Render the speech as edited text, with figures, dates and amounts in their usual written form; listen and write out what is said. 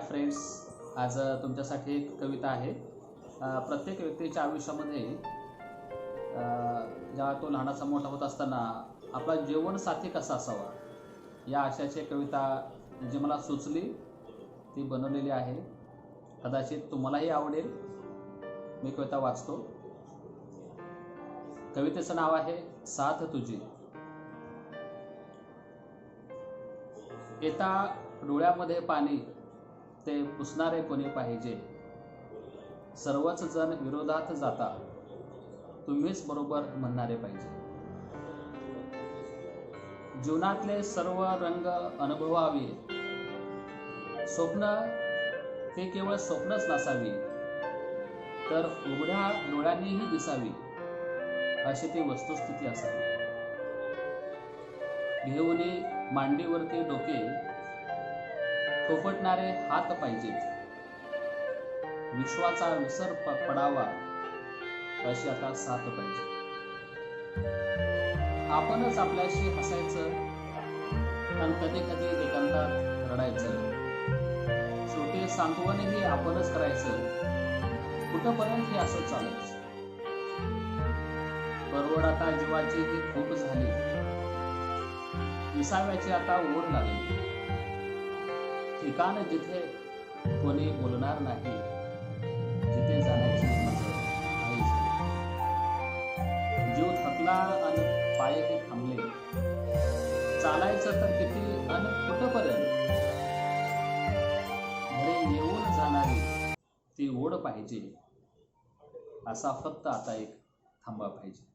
Friends, आज तुमच्यासाठी एक कविता आहे। प्रत्येक व्यक्तीच्या आयुष्यामध्ये जेव्हा तो लहानाचा मोठा होत असताना आपला जीवनसाथी कसा असावा या आशयाची कविता जी मला सुचली ती बनवलेली आहे। कदाचित तुम्हालाही आवडेल। मी कविता वाचतो। कवितेचं नाव आहे साथ तुझी। येता डोळ्यामध्ये पाणी ते पुसणारे कोणी पाहिजे। सर्वच जण विरोधात जाता तुम्हीच बरोबर म्हणणारे पाहिजे। जीवनातले सर्व रंग अनुभवावे, स्वप्न ते केवळ स्वप्नच नसावी, तर उघड्या डोळ्यांनीही दिसावी अशी ती वस्तुस्थिती असावी। घेऊनी मांडीवरती डोके थोपटणारे हात पाहिजेत। विश्वाचा विसर पडावा अशी आता साथ पाहिजे। आपणच आपल्याशी हसायचं आणि कधी कधी एकांतात रडायचं। शेवटी सांत्वनही आपणच करायचं। कुठपर्यंत हे असं चालायचं। परवड आता जीवाची ही खूप झाली, विसाव्याची आता ओढ लागली। ठिकाण जिथे कोणी बोलणार नाही, जिथे जाण्याची मजा नाहीच। जीव थकला आणि पायही थांबले, चालायचं तर किती आणि कुठपर्यंत। घरी येऊन जाणारी ती ओढ पाहिजे, असा फक्त आता एक थांबा पाहिजे।